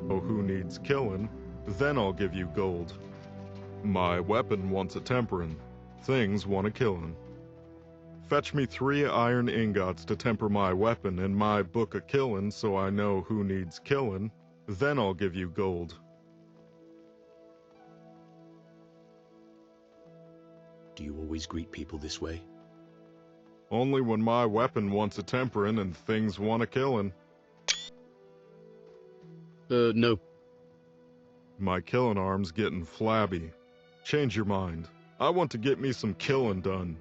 know who needs killing, then I'll give you gold. My weapon wants a temperin', things want a killin'. Fetch me 3 iron ingots to temper my weapon in my book o' killin' so I know who needs killin', then I'll give you gold. Do you always greet people this way? Only when my weapon wants a temperin' and things want a killin'. No. My killin' arm's getting flabby. Change your mind. I want to get me some killin' done.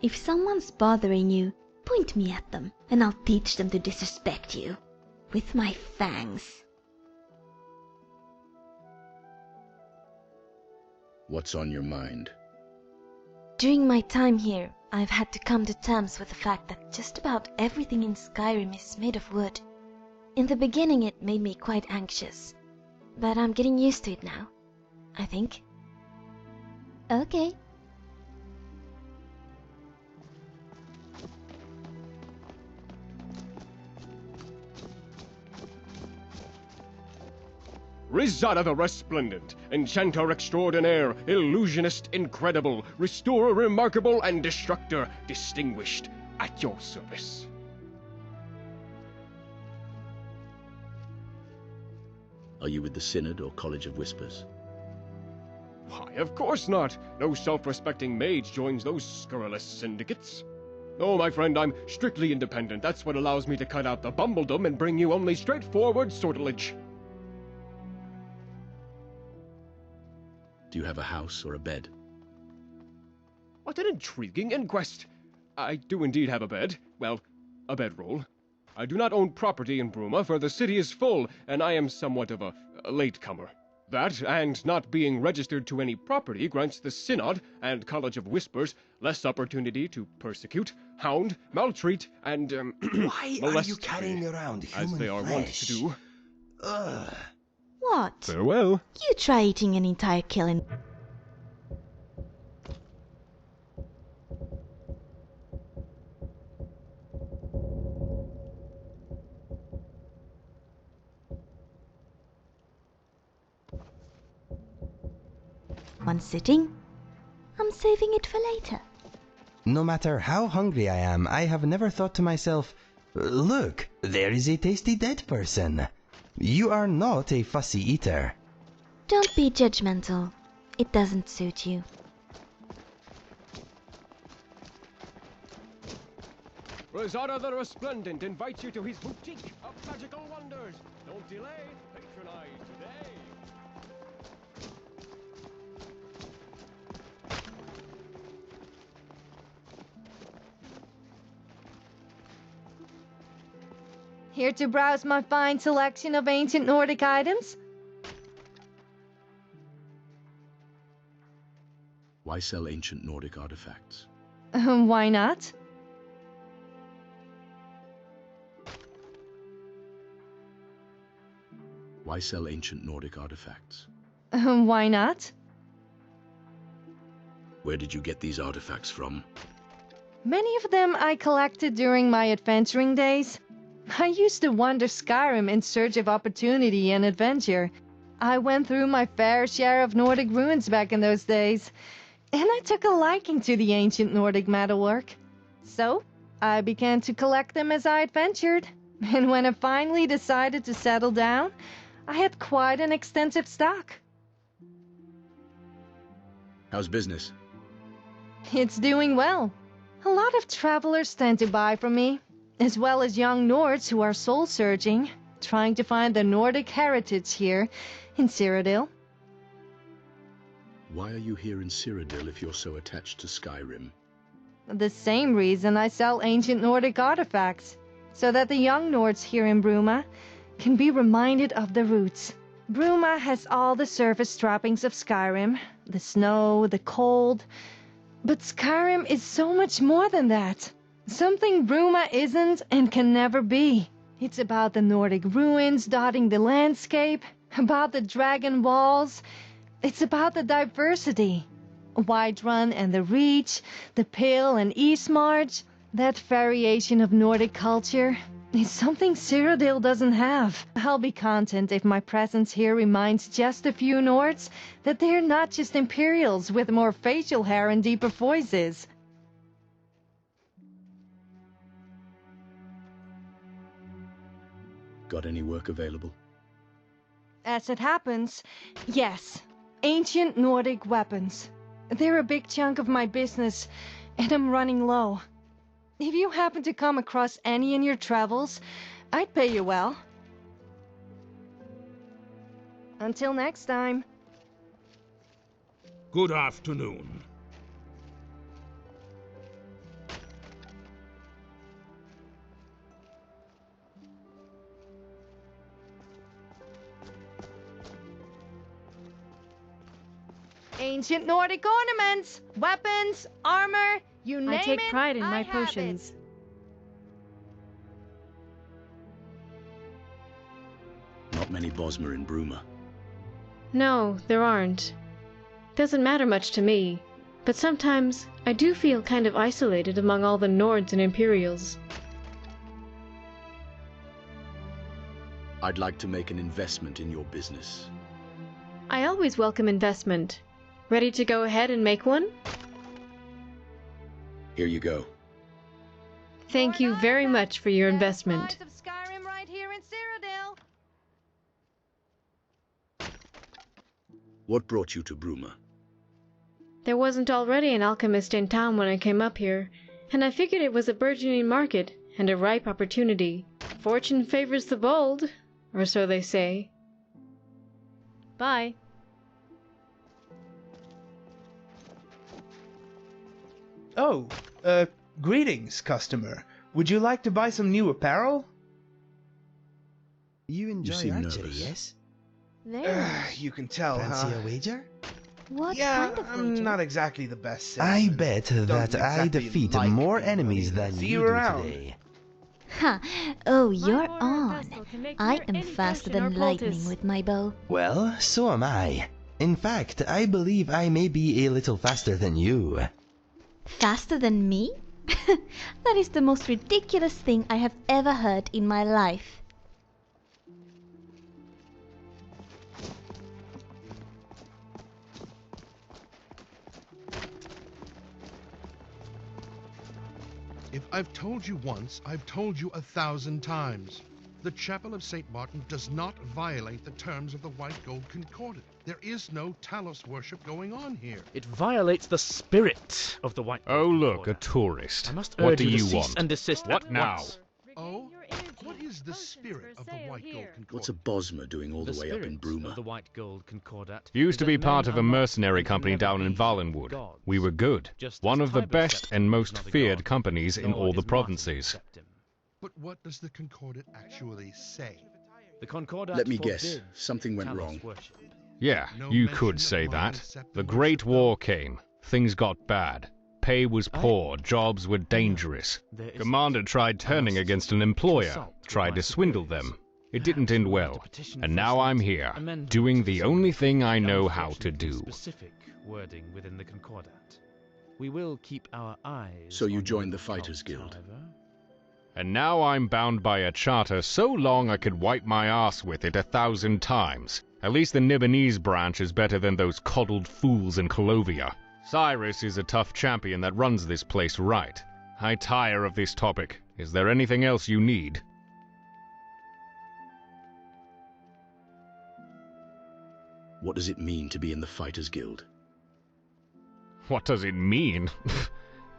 If someone's bothering you, point me at them, and I'll teach them to disrespect you. With my fangs. What's on your mind? During my time here, I've had to come to terms with the fact that just about everything in Skyrim is made of wood. In the beginning it made me quite anxious, but I'm getting used to it now, I think. Okay. Rizada the Resplendent, Enchanter Extraordinaire, Illusionist Incredible, Restorer Remarkable, and Destructor Distinguished, at your service. Are you with the Synod or College of Whispers? Why, of course not. No self-respecting mage joins those scurrilous syndicates. Oh, my friend, I'm strictly independent. That's what allows me to cut out the bumbledom and bring you only straightforward sortilege. Do you have a house or a bed? What an intriguing inquest. I do indeed have a bed. Well, a bedroll. I do not own property in Bruma, for the city is full, and I am somewhat of a latecomer. That, and not being registered to any property, grants the Synod and College of Whispers less opportunity to persecute, hound, maltreat, and, Why are molest you carrying me, around human as they are wont to flesh? do. Ugh. What? Farewell. You try eating an entire killing. One sitting? I'm saving it for later. No matter how hungry I am, I have never thought to myself, look, there is a tasty dead person. You are not a fussy eater. Don't be judgmental. It doesn't suit you. Rizada the Resplendent invites you to his boutique of magical wonders. Don't delay, patronize today. Here to browse my fine selection of ancient Nordic items? Why sell ancient Nordic artifacts? Why not? Why sell ancient Nordic artifacts? Why not? Where did you get these artifacts from? Many of them I collected during my adventuring days. I used to wander Skyrim in search of opportunity and adventure. I went through my fair share of Nordic ruins back in those days, and I took a liking to the ancient Nordic metalwork. So, I began to collect them as I adventured, and when I finally decided to settle down, I had quite an extensive stock. How's business? It's doing well. A lot of travelers tend to buy from me, as well as young Nords who are soul-searching, trying to find the Nordic heritage here in Cyrodiil. Why are you here in Cyrodiil if you're so attached to Skyrim? The same reason I sell ancient Nordic artifacts, so that the young Nords here in Bruma can be reminded of the roots. Bruma has all the surface trappings of Skyrim, the snow, the cold, but Skyrim is so much more than that. Something Bruma isn't and can never be. It's about the Nordic ruins dotting the landscape, about the dragon walls. It's about the diversity. Whiterun and the Reach, the Pale and Eastmarch. That variation of Nordic culture is something Cyrodiil doesn't have. I'll be content if my presence here reminds just a few Nords that they're not just Imperials with more facial hair and deeper voices. Got any work available? As it happens, yes. Ancient Nordic weapons. They're a big chunk of my business, and I'm running low. If you happen to come across any in your travels, I'd pay you well. Until next time. Good afternoon. Ancient Nordic ornaments, weapons, armor, you name it, I take pride in I my have potions. it. Not many Bosmer in Bruma. No, there aren't. Doesn't matter much to me, but sometimes I do feel kind of isolated among all the Nords and Imperials. I'd like to make an investment in your business. I always welcome investment. Ready to go ahead and make one? Here you go. Thank you very much for your investment. Of Skyrim right here in Cyrodiil. What brought you to Bruma? There wasn't already an alchemist in town when I came up here, and I figured it was a burgeoning market and a ripe opportunity. Fortune favors the bold, or so they say. Bye. Oh, greetings, customer. Would you like to buy some new apparel? You enjoy seem archery, nervous. yes? Very nice. You can tell, Fancy huh? a wager? What Yeah, kind of I'm wager? not exactly the best I salesman. bet Don't that I exactly defeat like more me, enemies buddy. than See you you do around. today. Ha! Oh, My you're mortar and on. pestle can make I near am any faster potion or than lightning poultice. with my bow. Well, so am I. In fact, I believe I may be a little faster than you. Faster than me? That is the most ridiculous thing I have ever heard in my life. If I've told you once, I've told you 1,000 times. The Chapel of St. Martin does not violate the terms of the White Gold Concordat. There is no Talos worship going on here. It violates the spirit of the White Oh, Gold look, a Concordat. tourist. I must What urge do you to you cease want? and desist What at now? once. Oh? What is the spirit of the White Gold Concordat? What's a Bosmer doing all the way up in spirit of Bruma? the White Gold Concordat Used is to that be men part of are a not mercenary and can company never down in be Valenwood. gods. We were good. Just One as of the Tiber best Septim and is most not a feared god, companies in nor all the is Martin provinces. Septim. But what does the Concordat actually say? The Concordat Let me guess. forbids Something went Talos wrong. worship. Yeah, No you mention could of say Martin that. Septim The worship, Great though? War came. Things got bad. Pay was poor, jobs were dangerous. There is Commander tried turning must against an employer, consult with tried my to swindle superiors. them. It didn't Perhaps end we would like well. to petition And for now some I'm here, amendment doing to the some only thing I know how to unfortunately do. Specific wording within the Concordat. We will keep our eyes. So you on joined your the Fighters cult, Guild. however. And now I'm bound by a charter so long I could wipe my ass with it 1,000 times. At least the Nibonese branch is better than those coddled fools in Colovia. Cyrus is a tough champion that runs this place right. I tire of this topic. Is there anything else you need? What does it mean to be in the Fighters Guild? What does it mean?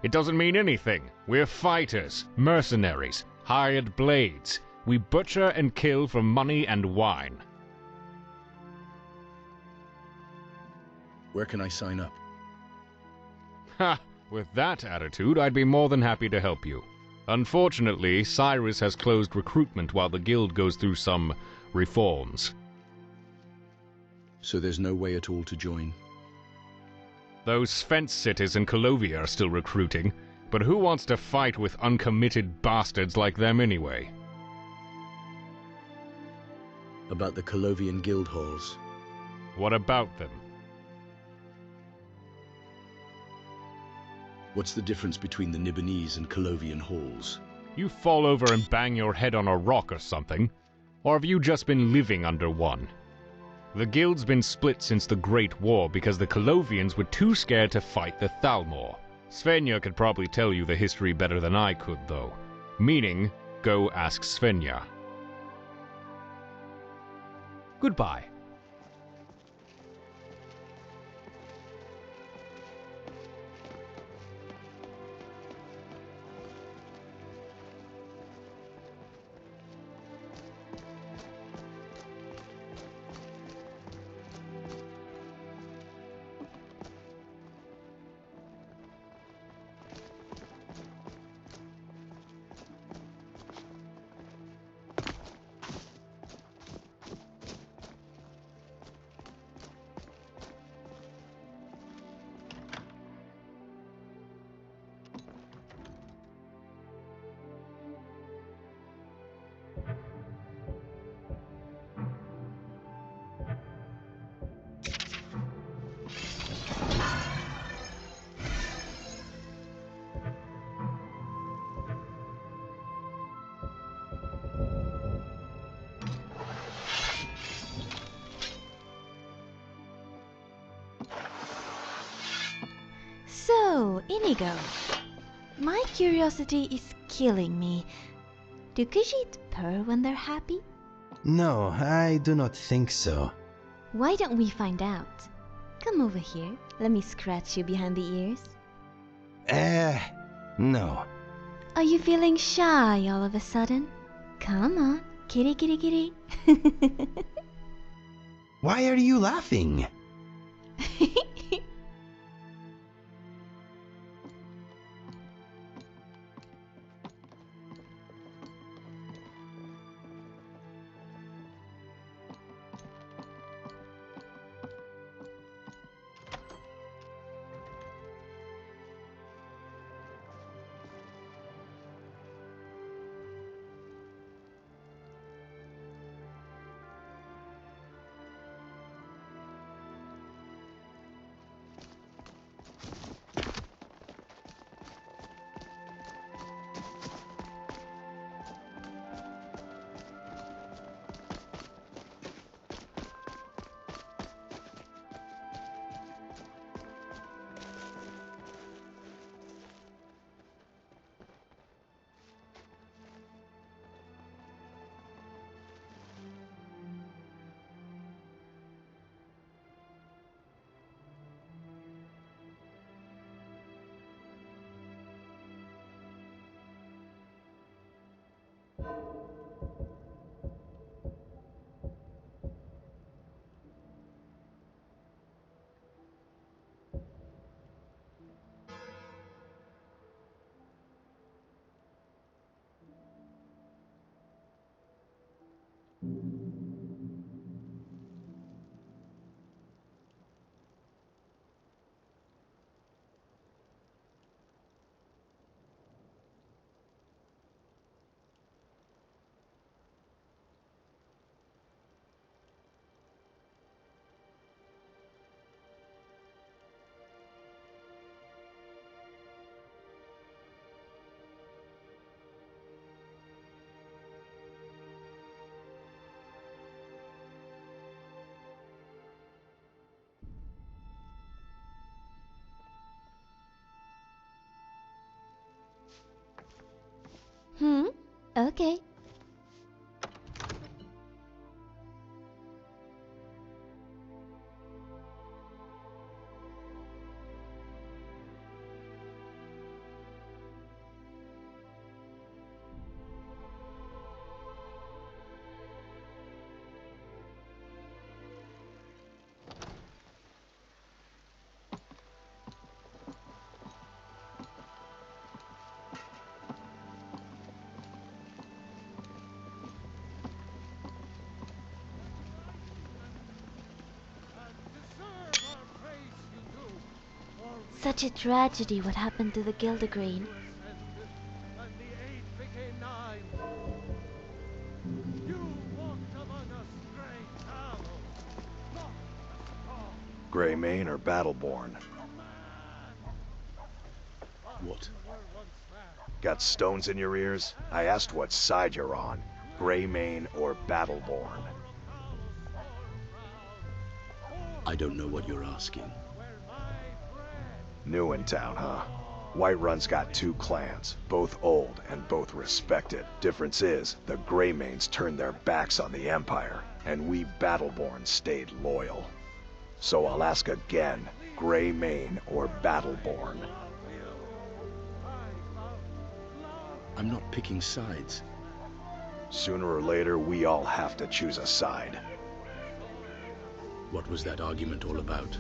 It doesn't mean anything. We're fighters, mercenaries, hired blades. We butcher and kill for money and wine. Where can I sign up? Ha! With that attitude, I'd be more than happy to help you. Unfortunately, Cyrus has closed recruitment while the guild goes through some reforms. So there's no way at all to join? Those fence sitters in Colovia are still recruiting, but who wants to fight with uncommitted bastards like them anyway? About the Colovian guild halls. What about them? What's the difference between the Nibonese and Colovian halls? You fall over and bang your head on a rock or something? Or have you just been living under one? The guild's been split since the Great War because the Colovians were too scared to fight the Thalmor. Svenja could probably tell you the history better than I could, though. Meaning, go ask Svenja. Goodbye. So, Inigo, my curiosity is killing me. Do Khajiit purr when they're happy? No, I do not think so. Why don't we find out? Come over here. Let me scratch you behind the ears. No. Are you feeling shy all of a sudden? Come on, kitty kitty kitty. Why are you laughing? Okay. Such a tragedy what happened to the Gildegreen. Greymane or Battleborn? What? Got stones in your ears? I asked what side you're on. Greymane or Battleborn? I don't know what you're asking. New in town, huh? Whiterun's got two clans, both old and both respected. Difference is, the Greymanes turned their backs on the Empire, and we Battleborn stayed loyal. So I'll ask again, Greymane or Battleborn? I'm not picking sides. Sooner or later, we all have to choose a side. What was that argument all about?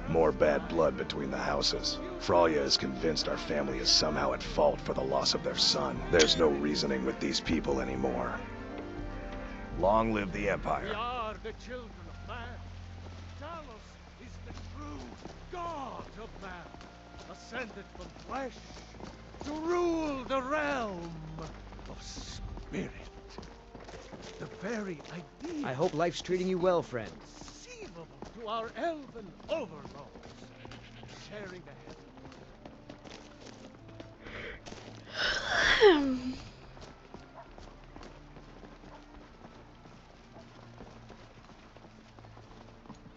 More bad blood between the houses. Fralya is convinced our family is somehow at fault for the loss of their son. There's no reasoning with these people anymore. Long live the Empire. We are the children of man. Talos is the true God of man, ascended from flesh to rule the realm of spirit. The very idea. I hope life's treating you well, friend. Conceivable to our elven overlords, sharing the heaven.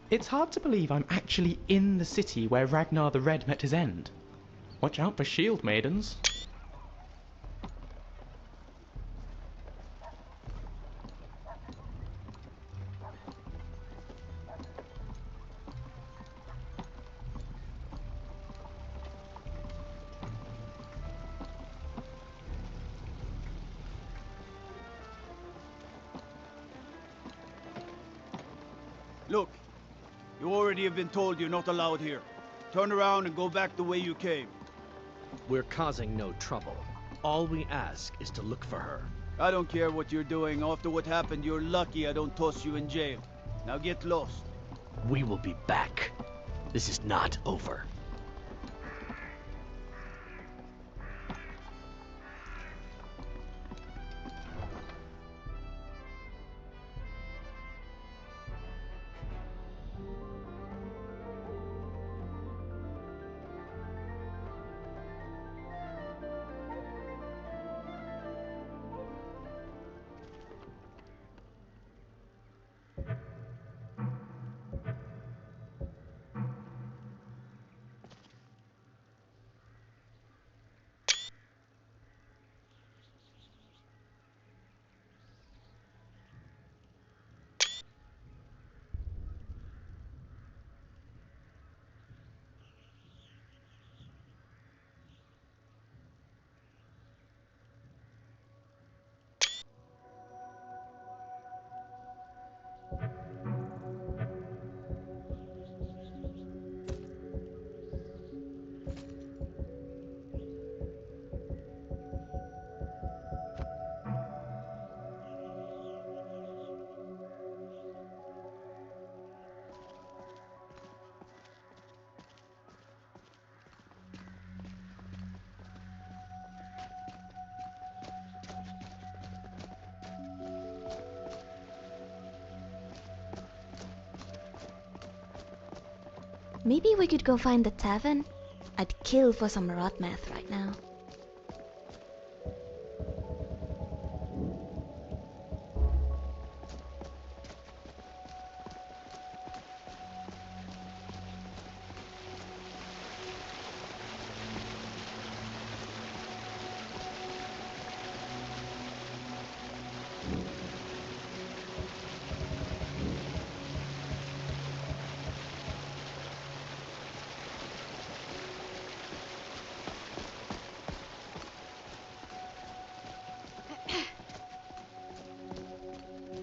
It's hard to believe I'm actually in the city where Ragnar the Red met his end. Watch out for shield maidens. Look, you already have been told you're not allowed here. Turn around and go back the way you came. We're causing no trouble. All we ask is to look for her. I don't care what you're doing. After what happened, you're lucky I don't toss you in jail. Now get lost. We will be back. This is not over. Maybe we could go find the tavern? I'd kill for some rot meth right now.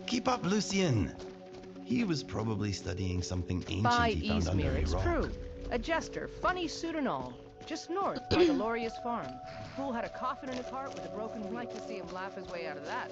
Keep up, Lucian! He was probably studying something ancient By he found under a Izmir, it's rock. true. A jester, funny suit and all. Just north by the Lorius farm. Fool had a coffin in his heart with a broken wing. Like to see him laugh his way out of that.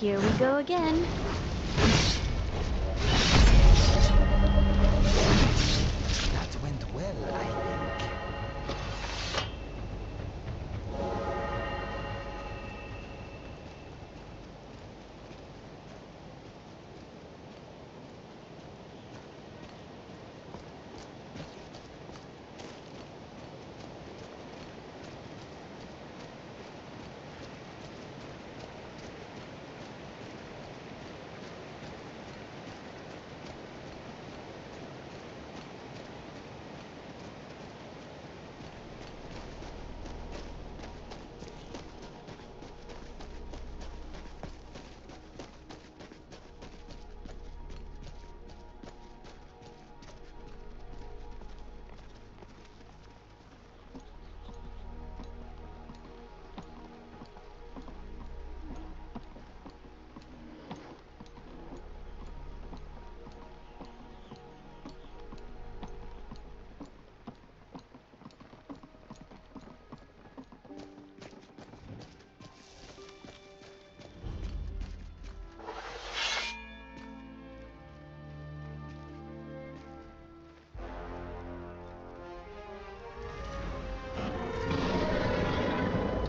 Here we go again. That went well, I think.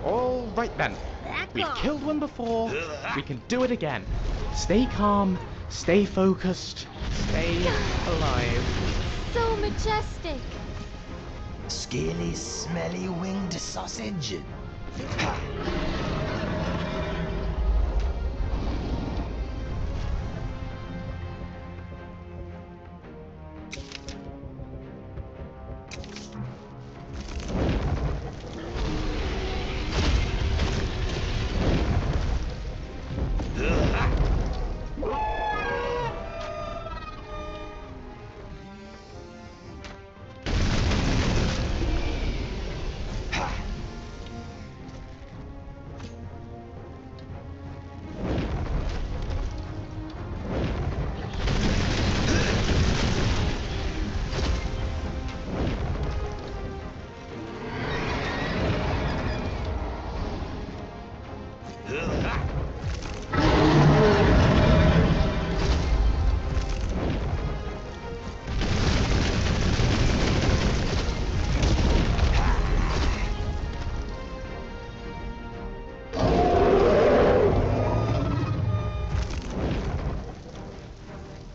All right then. We've killed one before. We can do it again. Stay calm, stay focused, stay alive. So majestic. Scaly, smelly winged sausage.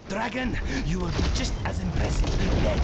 Dragon, you will be just as impressive dead.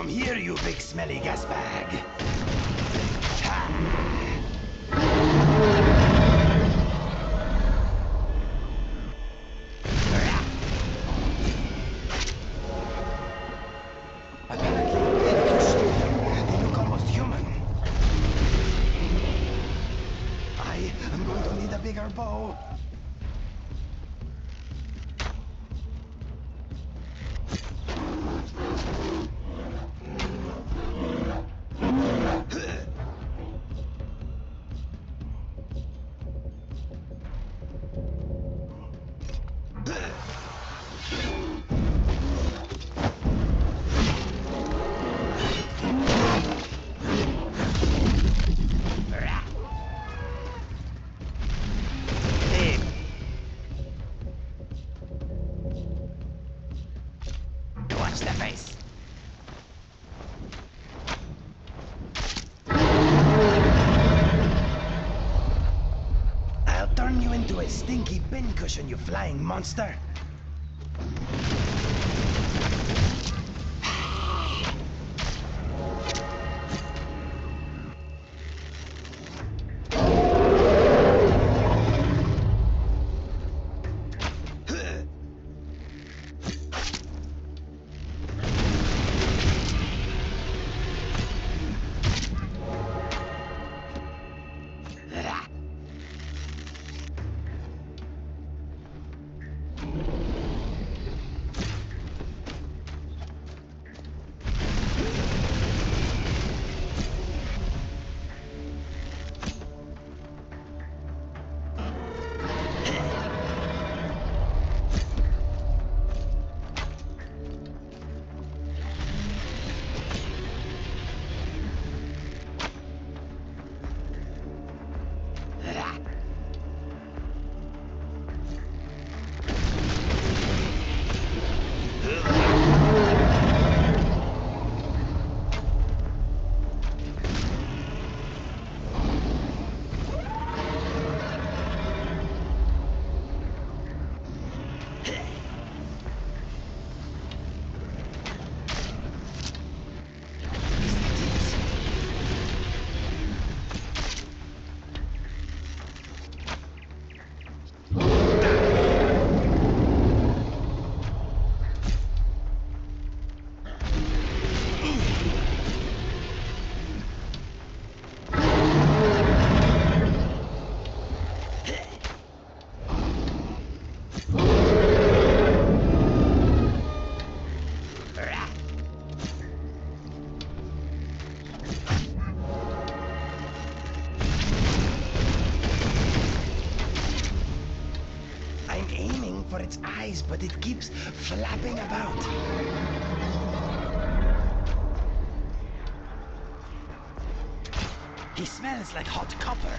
Come here, you big smelly gas bag. Apparently, if you shoot them, they look almost human. I am going to need a bigger bow. Watch the face. I'll turn you into a stinky pincushion, you flying monster. I'm aiming for its eyes, but it keeps flapping about. He smells like hot copper.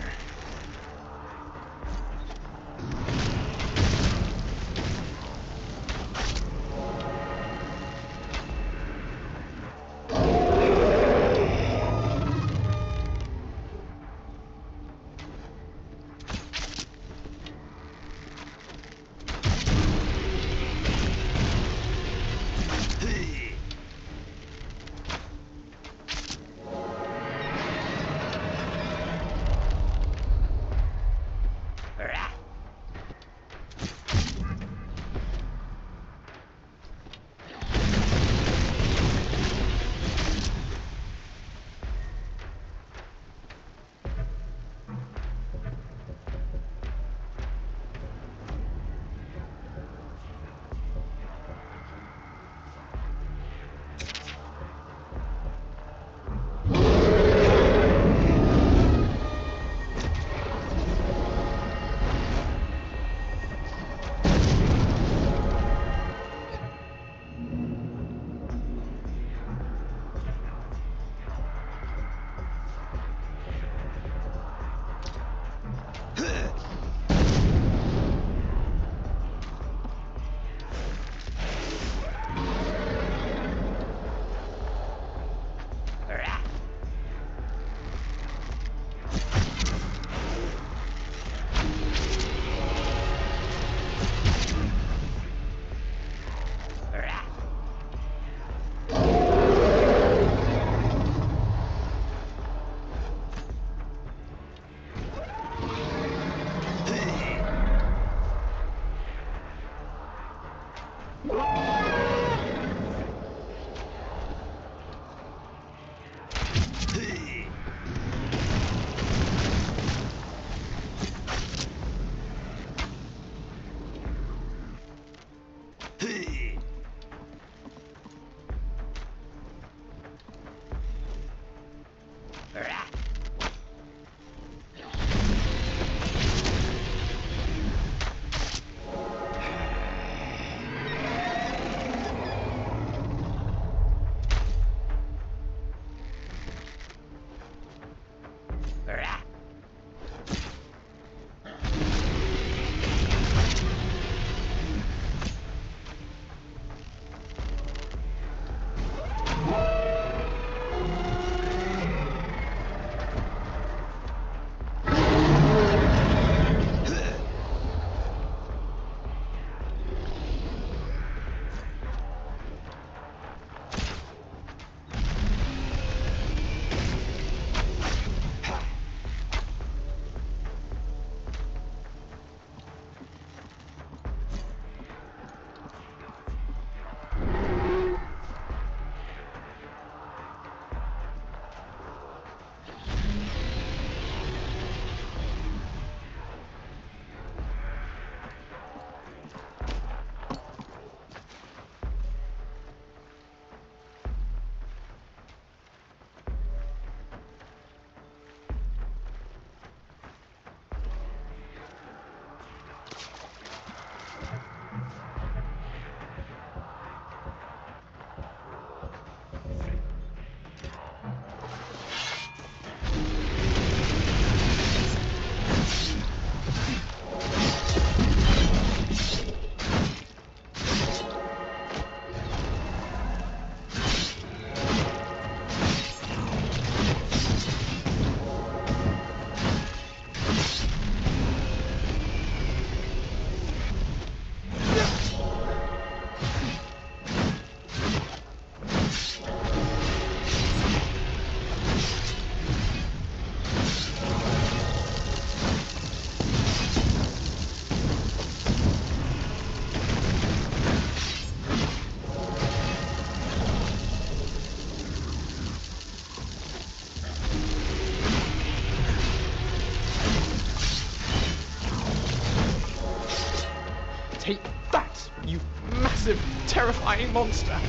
Take that, you massive, terrifying monster!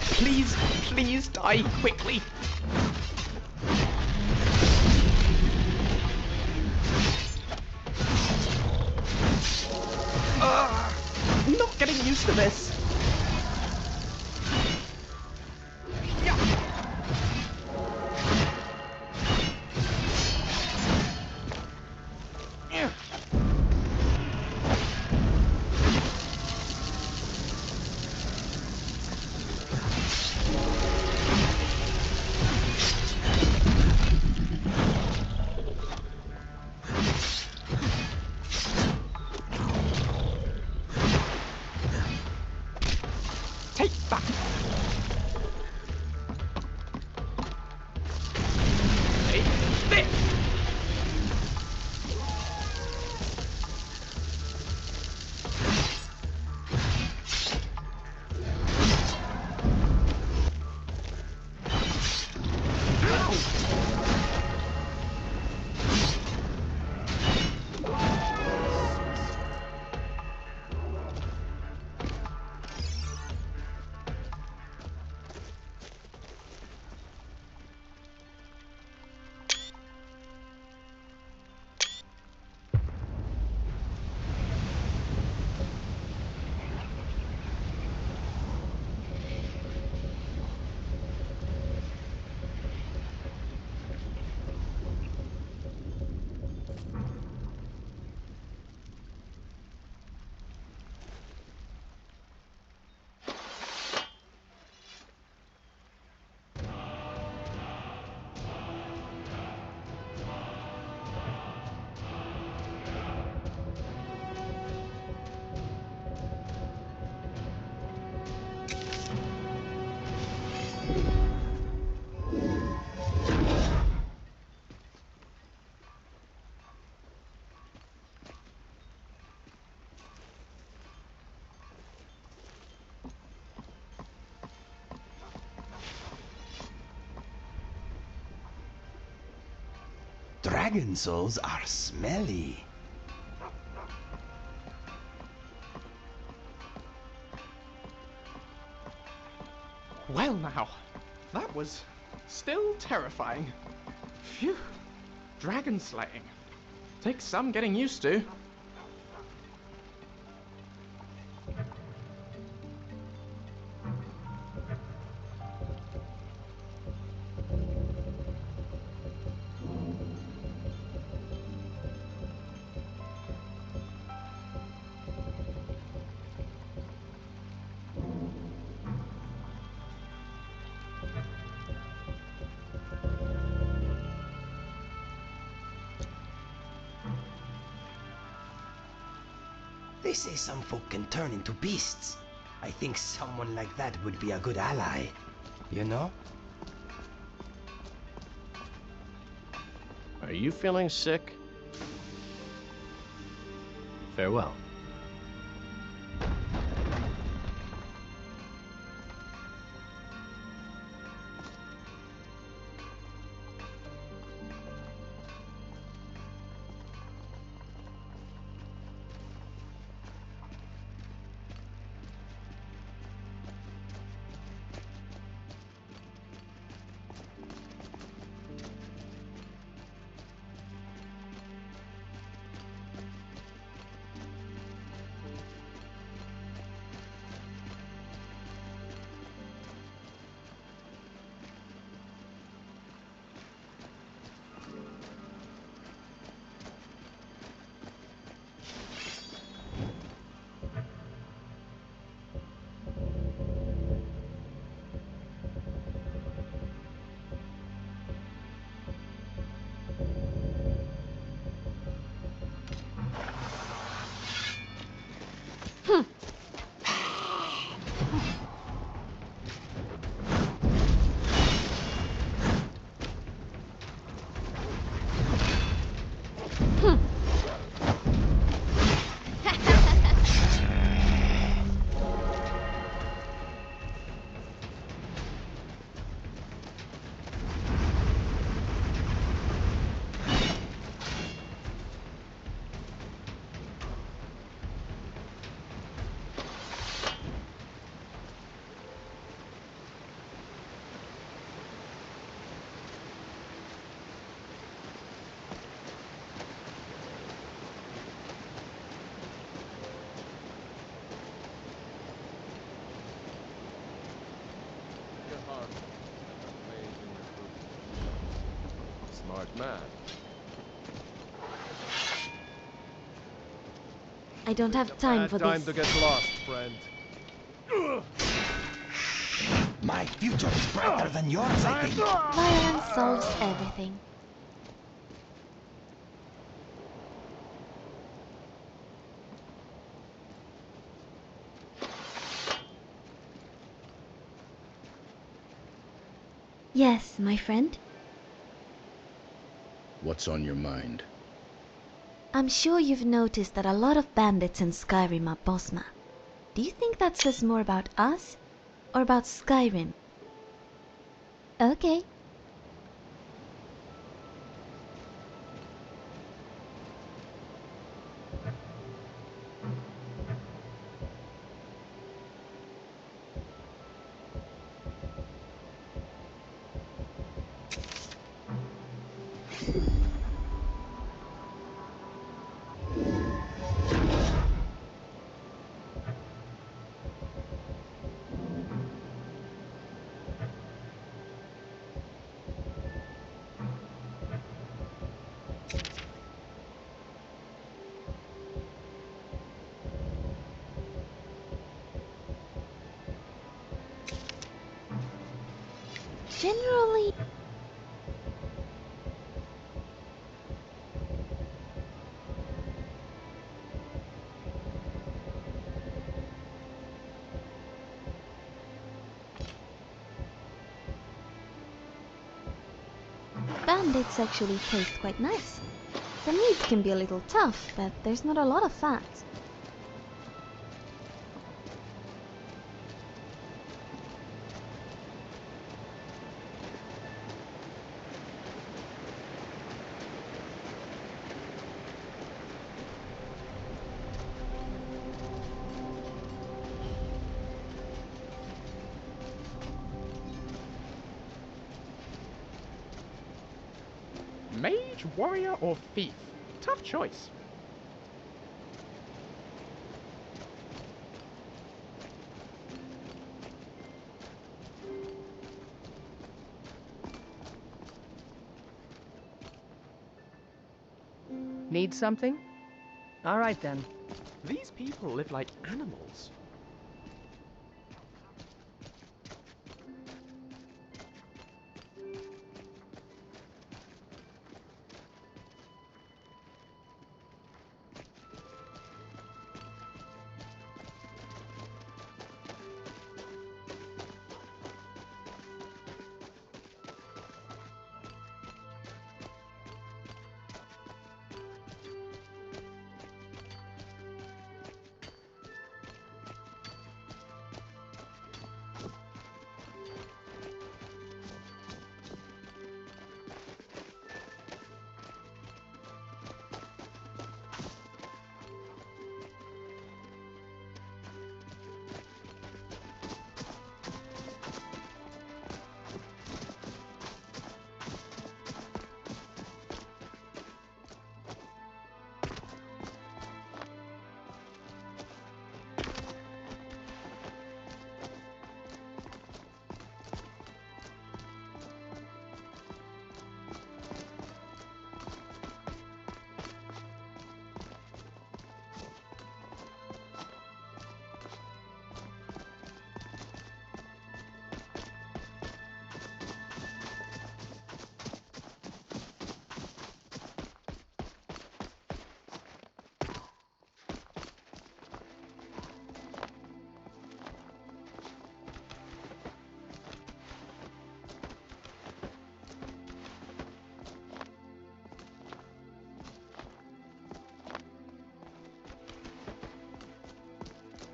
Please, please die quickly! I'm not getting used to this! Take that! Take this! Dragon souls are smelly. Well now, that was still terrifying. Phew. Dragon slaying. Takes some getting used to. They say some folk can turn into beasts. I think someone like that would be a good ally. You know? Are you feeling sick? Farewell. Smart man. I don't have time for Time this. to get lost, friend. My future is brighter than yours, I think. Violence solves everything. Yes, my friend. What's on your mind? I'm sure you've noticed that a lot of bandits in Skyrim are Bosma. Do you think that says more about us or about Skyrim? Okay. Generally, bandits actually taste quite nice. The meat can be a little tough, but there's not a lot of fat. Mage, warrior, or thief? Tough choice. Need something? All right then. These people live like animals.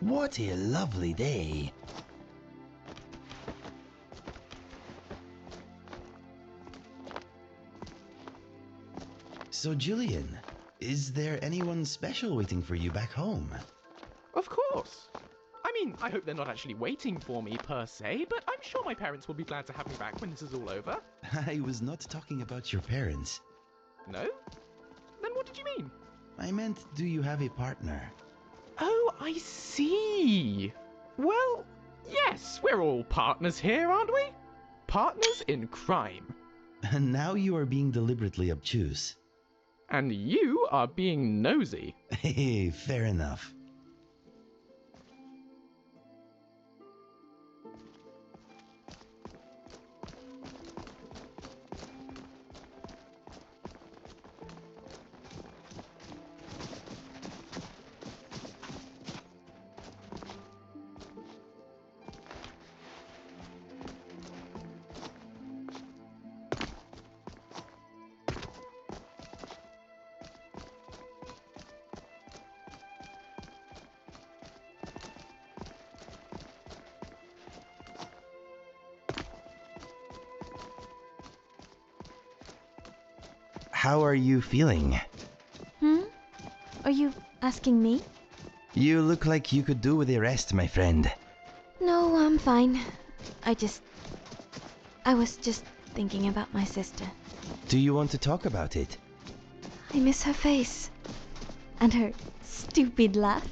What a lovely day. So, Julian, is there anyone special waiting for you back home? Of course. I mean, I hope they're not actually waiting for me per se, but I'm sure my parents will be glad to have me back when this is all over. I was not talking about your parents. No? Then what did you mean? I meant, do you have a partner? Oh, I see. Well, yes, we're all partners here, aren't we? Partners in crime. And now you are being deliberately obtuse. And you are being nosy. Hey, fair enough. How are you feeling? Are you asking me? You look like you could do with a rest, my friend. No, I'm fine. I was just thinking about my sister. Do you want to talk about it? I miss her face. And her stupid laugh.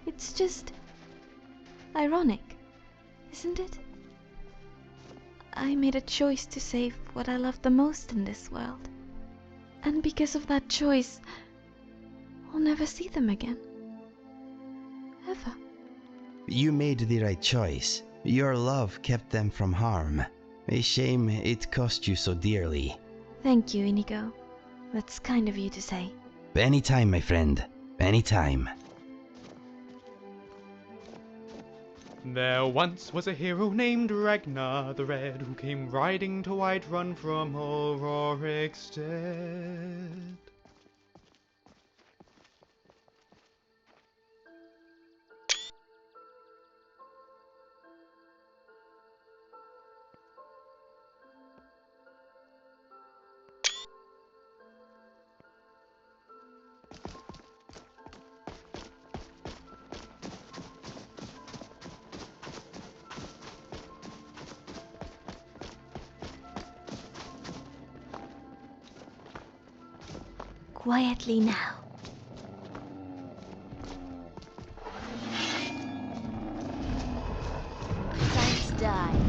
It's just ironic, isn't it? I made a choice to save what I love the most in this world. And because of that choice, I'll never see them again. Ever. You made the right choice. Your love kept them from harm. A shame it cost you so dearly. Thank you, Inigo. That's kind of you to say. Anytime, my friend. Anytime. There once was a hero named Ragnar the Red, who came riding to Whiterun from Rorikstead. quietly now. Time to die.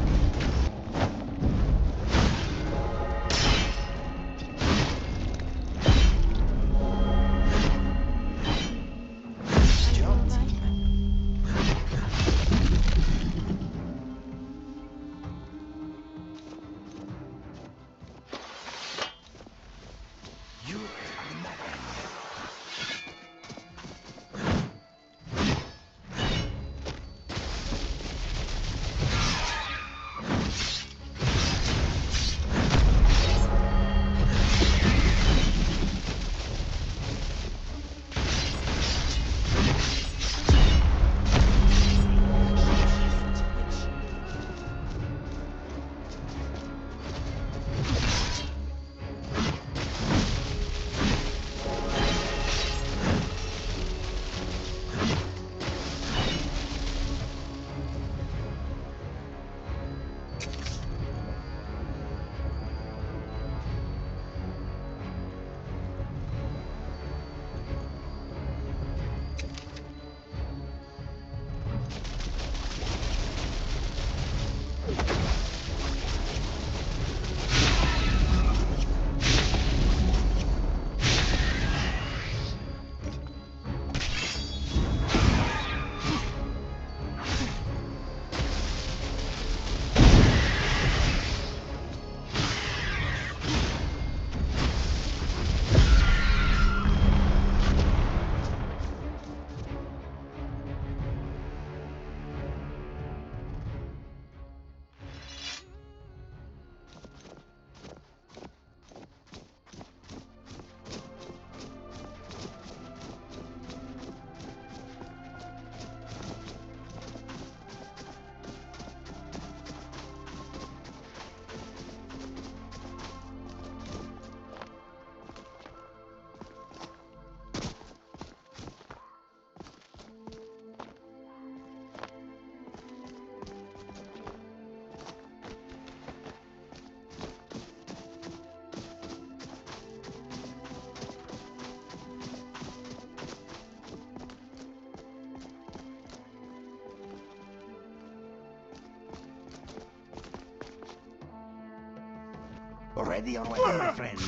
Ready or waiting, my friend?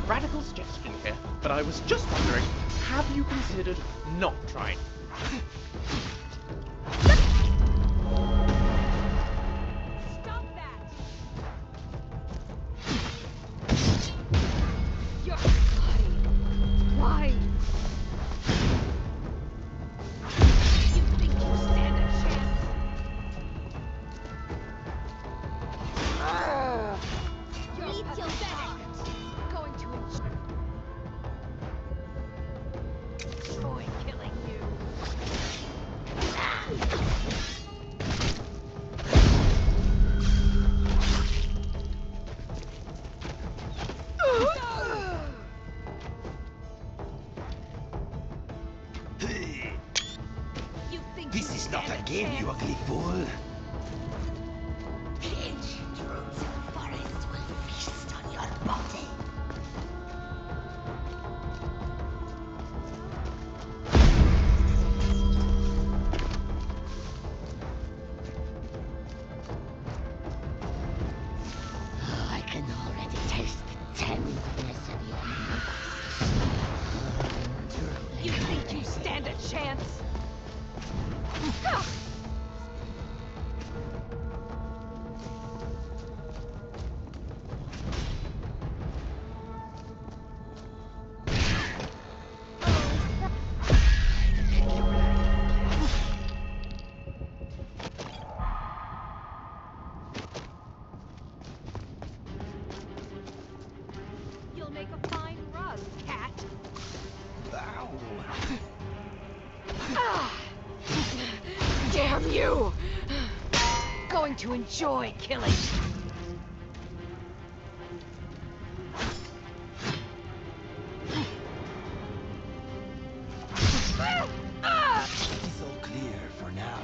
Radical suggestion here, but I was just wondering, have you considered not trying? Stop that! Your body. Why? You think you stand a chance? You're pathetic. Going to enjoy killing you. You think This you is not stand a game, you chance? ugly fool. The ancient roots of the forest will feast on your body. I can already taste the tenderness of your You think you stand a chance? you! Going to enjoy killing. It's all clear for now.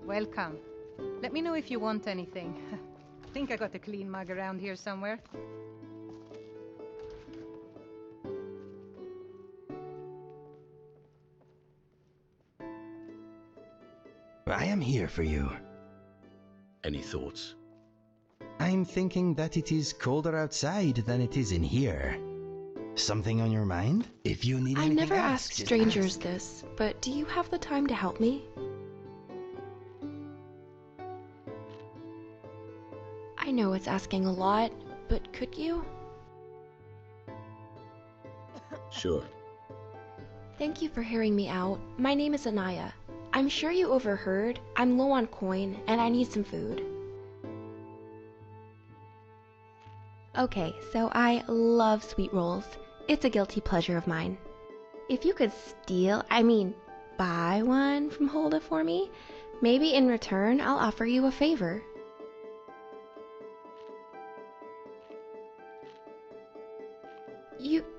Welcome. Let me know if you want anything. Think I got a clean mug around here somewhere. I am here for you. Any thoughts? I'm thinking that it is colder outside than it is in here. Something on your mind? If you need I anything never else, ask just strangers ask. this, but do you have the time to help me? I know it's asking a lot, but could you? Sure. Thank you for hearing me out. My name is Anaya. I'm sure you overheard. I'm low on coin, and I need some food. Okay, so I love sweet rolls. It's a guilty pleasure of mine. If you could buy one from Hulda for me, maybe in return I'll offer you a favor.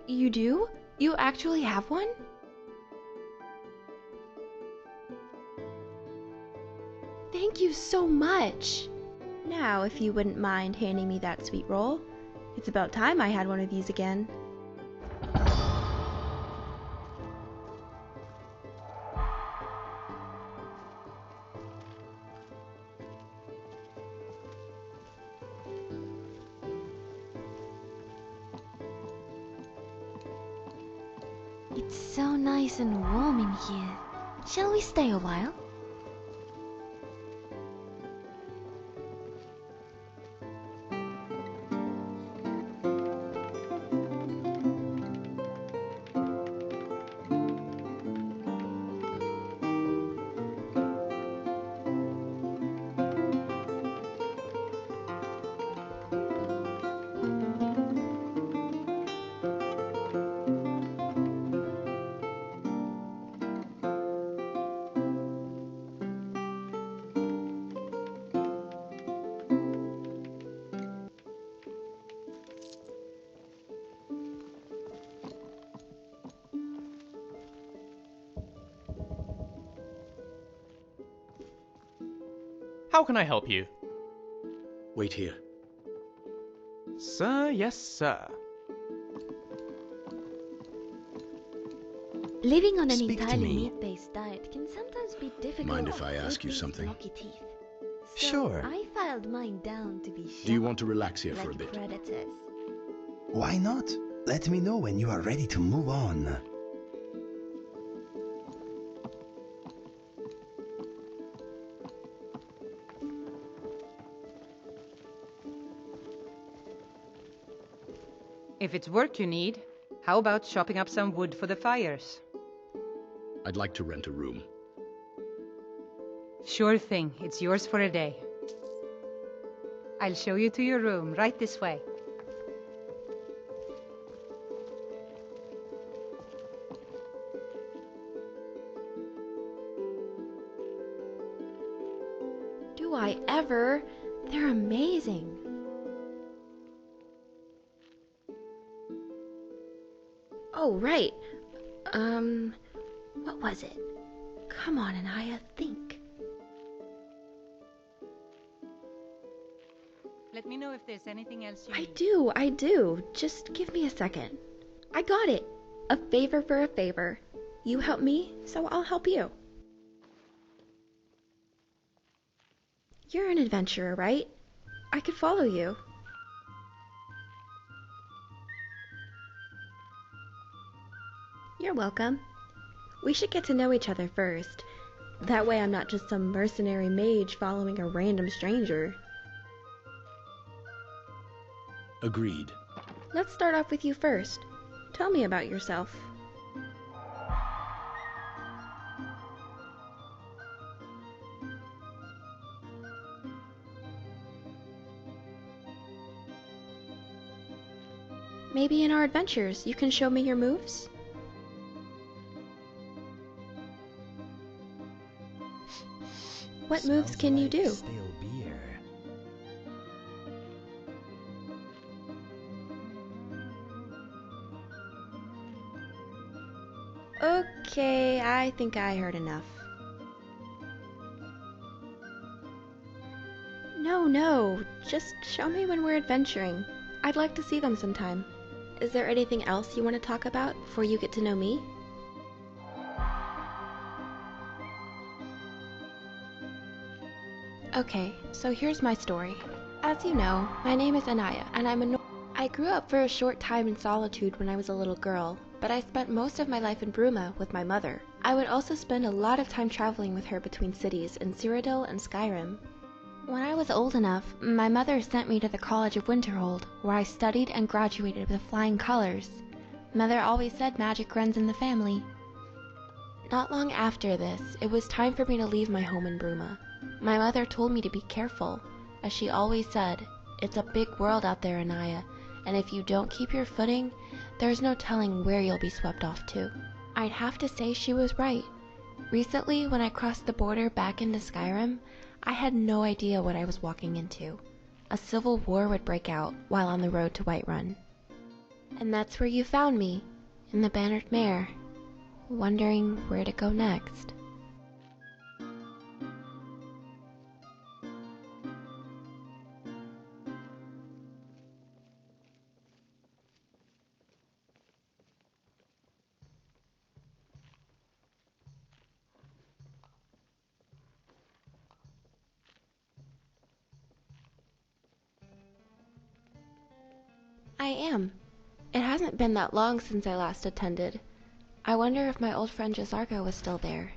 You do? You actually have one? Thank you so much! Now, if you wouldn't mind handing me that sweet roll. It's about time I had one of these again. It's so nice and warm in here. Shall we stay a while? How can I help you? Wait here. Sir, yes, sir. Living on an Speak to entirely me. meat-based diet can sometimes be difficult. Mind if I ask you with these something? blocky teeth. So Sure. I filed mine down to be Do you sharp, want to relax here for a like bit? predators. Why not? Let me know when you are ready to move on. If it's work you need, how about chopping up some wood for the fires? I'd like to rent a room. Sure thing. It's yours for a day. I'll show you to your room, right this way. Do I ever? They're amazing. Oh, right. What was it? Come on, Anaya, think. Let me know if there's anything else you need. I do. Just give me a second. I got it. A favor for a favor. You help me, so I'll help you. You're You're an adventurer, right? I could follow you. You're welcome. We should get to know each other first. That way I'm not just some mercenary mage following a random stranger. Agreed. Let's start off with you first. Tell me about yourself. Maybe in our adventures you can show me your moves? What moves can you do? Stale beer. Okay, I think I heard enough. No, just show me when we're adventuring. I'd like to see them sometime. Is there anything else you want to talk about before you get to know me? Okay, so here's my story. As you know, my name is Anaya, and I grew up for a short time in solitude when I was a little girl, but I spent most of my life in Bruma with my mother. I would also spend a lot of time traveling with her between cities in Cyrodiil and Skyrim. When I was old enough, my mother sent me to the College of Winterhold, where I studied and graduated with flying colors. Mother always said magic runs in the family. Not long after this, it was time for me to leave my home in Bruma. My mother told me to be careful, as she always said, "It's a big world out there, Anaya, and if you don't keep your footing, there's no telling where you'll be swept off to." I'd have to say she was right. Recently, when I crossed the border back into Skyrim, I had no idea what I was walking into. A civil war would break out while on the road to Whiterun. And that's where you found me, in the Bannered Mare, wondering where to go next. I am. It hasn't been that long since I last attended. I wonder if my old friend Jazargo was still there.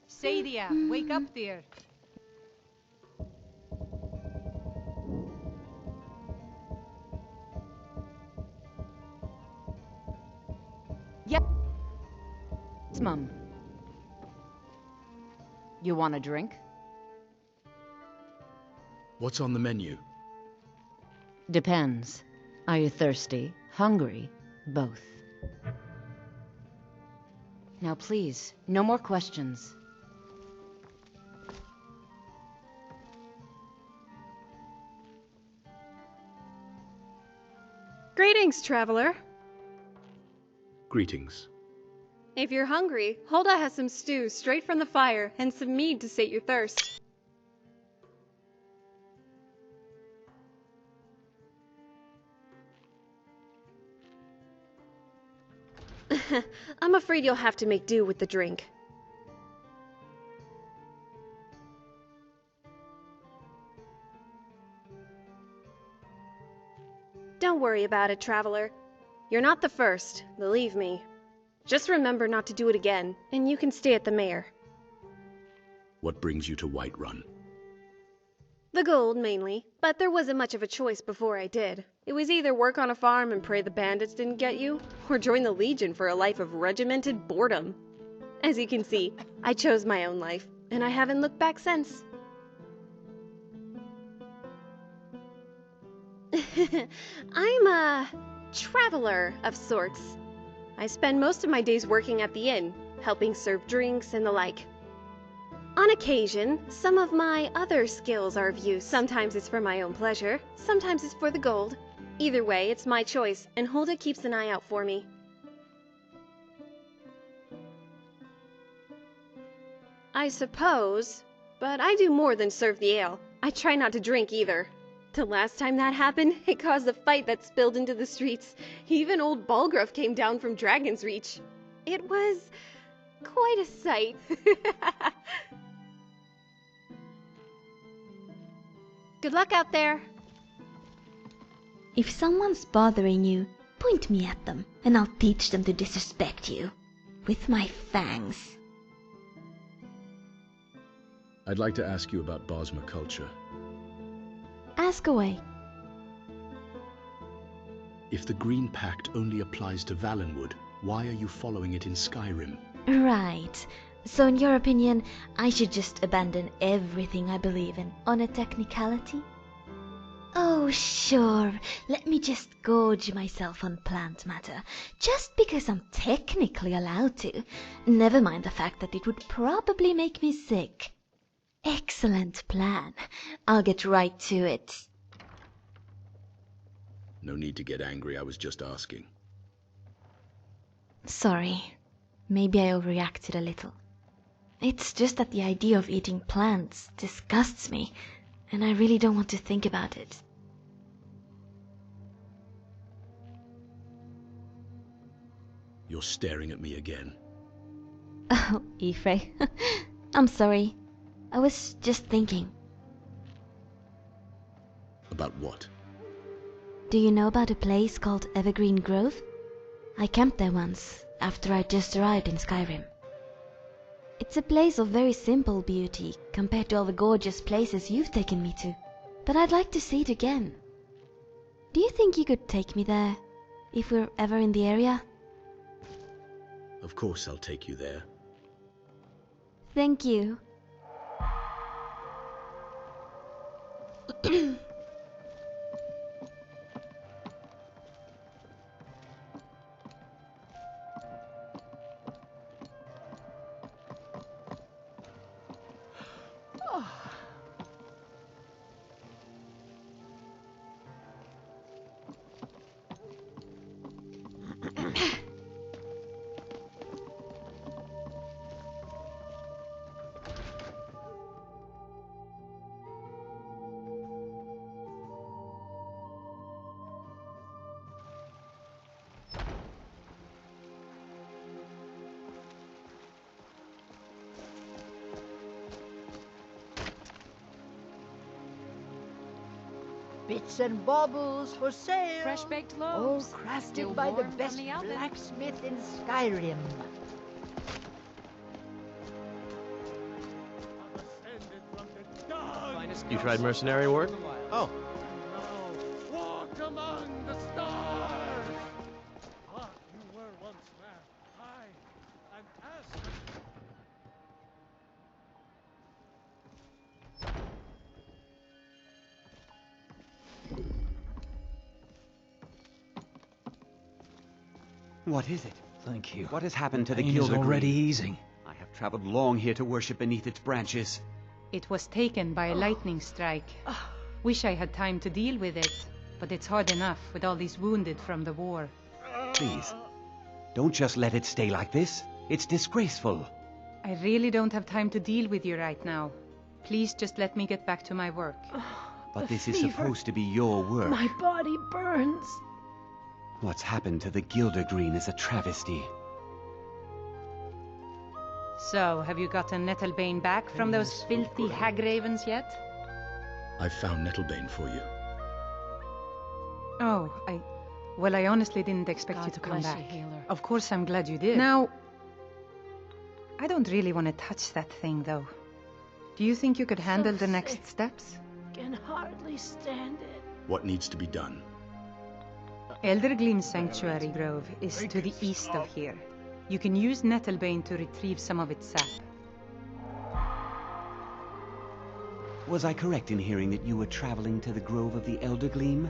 Sadia, wake up there. Yes, Mum. You want a drink? What's on the menu? Depends. Are you thirsty? Hungry? Both. Now please, no more questions. Greetings, traveler. Greetings. If you're hungry, Hulda has some stew straight from the fire and some mead to sate your thirst. I'm afraid you'll have to make do with the drink. Don't worry about it, traveler. You're not the first, believe me. Just remember not to do it again, and you can stay at the Mare. What brings you to Whiterun? The gold, mainly, but there wasn't much of a choice before I did. It was either work on a farm and pray the bandits didn't get you, or join the Legion for a life of regimented boredom. As you can see, I chose my own life, and I haven't looked back since. I'm a traveler of sorts. I spend most of my days working at the inn, helping serve drinks and the like. On occasion, some of my other skills are of use. Sometimes it's for my own pleasure, sometimes it's for the gold. Either way, it's my choice, and Hulda keeps an eye out for me. I suppose, but I do more than serve the ale. I try not to drink either. The last time that happened, it caused a fight that spilled into the streets. Even old Balgruff came down from Dragon's Reach. It was quite a sight. Good luck out there. If someone's bothering you, point me at them, and I'll teach them to disrespect you. With my fangs. I'd like to ask you about Bosmer culture. Ask away. If the Green Pact only applies to Valenwood, why are you following it in Skyrim? Right. So in your opinion, I should just abandon everything I believe in on a technicality? Oh, sure. Let me just gorge myself on plant matter, just because I'm technically allowed to. Never mind the fact that it would probably make me sick. Excellent plan. I'll get right to it. No need to get angry, I was just asking. Sorry. Maybe I overreacted a little. It's just that the idea of eating plants disgusts me, and I really don't want to think about it. You're staring at me again. Oh, Ifrei. I'm sorry. I was just thinking. About what? Do you know about a place called Evergreen Grove? I camped there once, after I just arrived in Skyrim. It's a place of very simple beauty compared to all the gorgeous places you've taken me to. But I'd like to see it again. Do you think you could take me there, if we're ever in the area? Of course I'll take you there. Thank you. Bits and baubles for sale. Fresh baked All loaves. crafted Still by the warm from best the oven. blacksmith in Skyrim. You tried mercenary work? Oh. Now walk among the stars. Ah, you were once man, high and as. What is it? Thank you. What has happened to the Pain Gilder is already Green? easing. I have traveled long here to worship beneath its branches. It was taken by a lightning strike. Wish I had time to deal with it, but it's hard enough with all these wounded from the war. Please, don't just let it stay like this. It's disgraceful. I really don't have time to deal with you right now. Please just let me get back to my work. But this is fever. supposed to be your work. My body burns. What's happened to the Gilder Green is a travesty. So, have you gotten Nettlebane back from those filthy hag-ravens yet? I've found Nettlebane for you. Oh, Well, I honestly didn't expect you God to come bless you, back. healer. Of course I'm glad you did. Now, I don't really want to touch that thing, though. Do you think you could handle the next sick. steps? Can hardly stand it. What needs to be done? Eldergleam Sanctuary Grove is to the east of here. You can use Nettlebane to retrieve some of its sap. Was I correct in hearing that you were traveling to the Grove of the Eldergleam?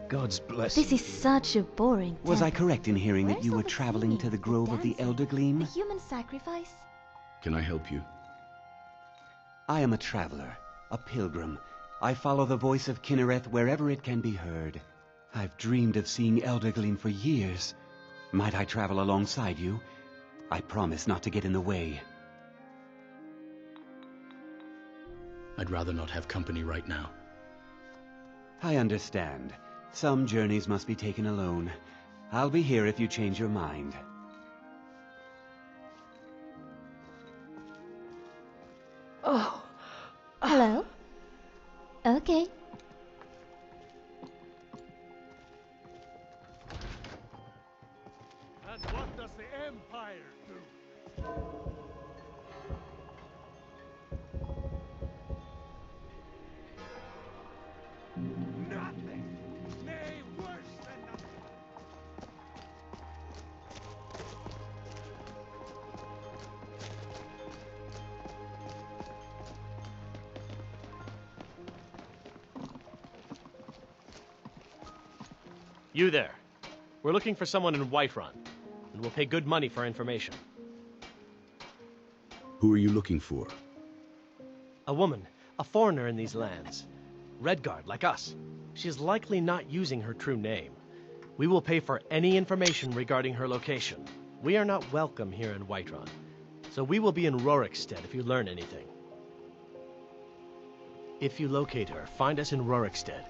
God's bless This you. is such a boring Was I temple. correct in hearing that Where's you all were the traveling singing, to the Grove of the dancing, Eldergleam? The human sacrifice? Can I help you? I am a traveler, a pilgrim. I follow the voice of Kinnereth wherever it can be heard. I've dreamed of seeing Eldergleam for years. Might I travel alongside you? I promise not to get in the way. I'd rather not have company right now. I understand. Some journeys must be taken alone. I'll be here if you change your mind. Oh. Hello? Okay. And what does the Empire do? Nothing! Nay, worse than nothing! You there. We're looking for someone in Whiterun, and we'll pay good money for information. Who are you looking for? A woman, a foreigner in these lands. Redguard, like us. She is likely not using her true name. We will pay for any information regarding her location. We are not welcome here in Whiterun, so we will be in Rorikstead if you learn anything. If you locate her, find us in Rorikstead.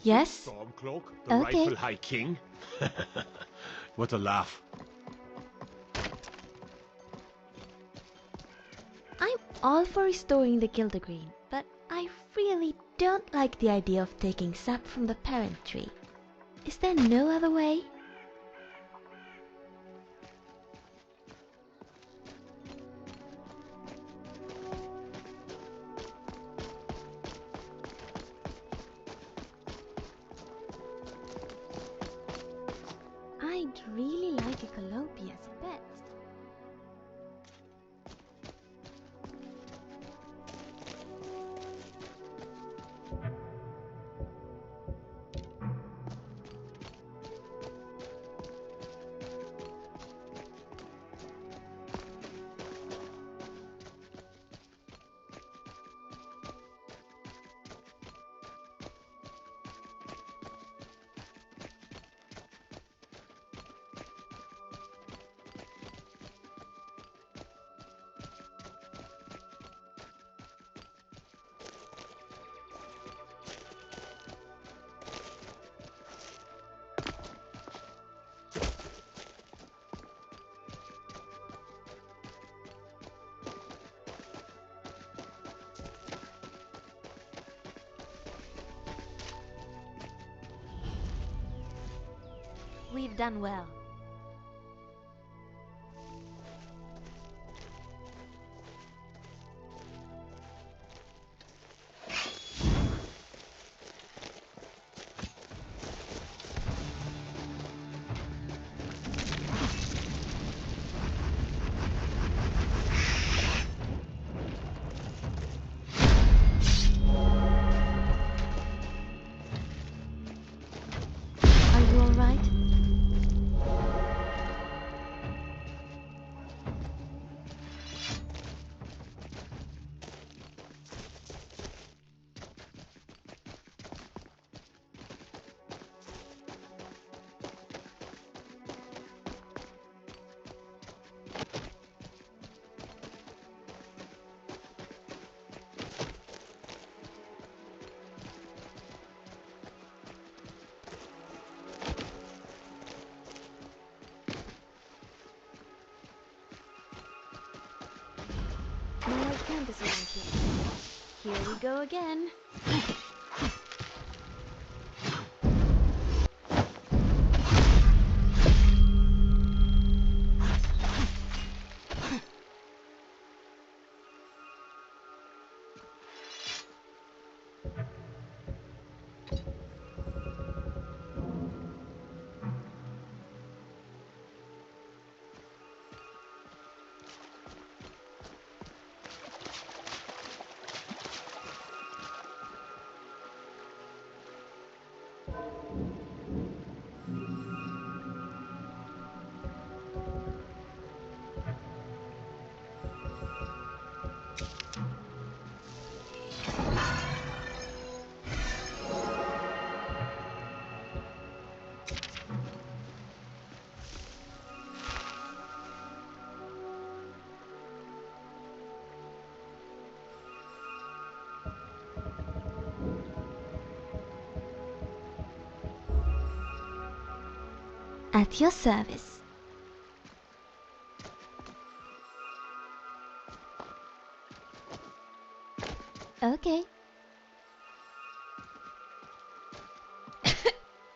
Yes? Stormcloak, the Okay. rightful High King? What a laugh. I'm all for restoring the Gildergreen, but I really don't like the idea of taking sap from the parent tree. Is there no other way? I'd really like a Calliope as a pet. We've done well. Are you all right? my old campus around here. Here we go again. At your service. Okay.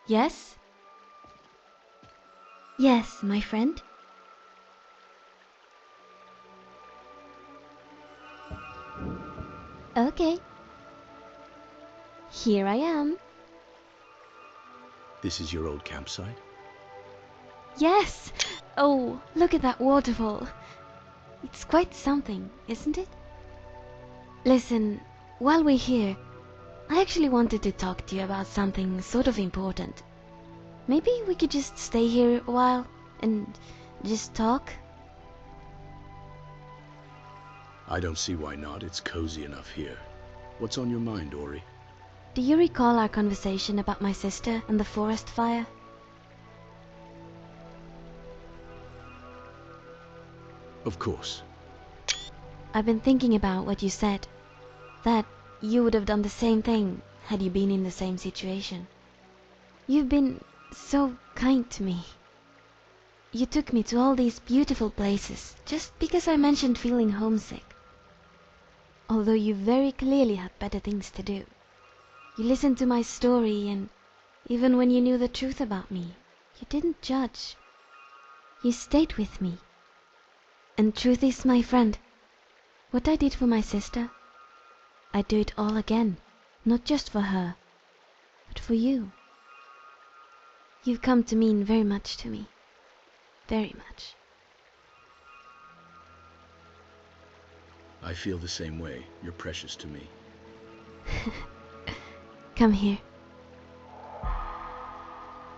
Yes? Yes, my friend. Okay. Here I am. This is your old campsite? Yes! Oh, look at that waterfall. It's quite something, isn't it? Listen, while we're here, I actually wanted to talk to you about something sort of important. Maybe we could just stay here a while and just talk? I don't see why not. It's cozy enough here. What's on your mind, Ori? Do you recall our conversation about my sister and the forest fire? Of course. I've been thinking about what you said. That you would have done the same thing had you been in the same situation. You've been so kind to me. You took me to all these beautiful places just because I mentioned feeling homesick. Although you very clearly had better things to do. You listened to my story, and even when you knew the truth about me, you didn't judge. You stayed with me. And truth is, my friend, what I did for my sister, I'd do it all again, not just for her, but for you. You've come to mean very much to me. Very much. I feel the same way. You're precious to me. Come here.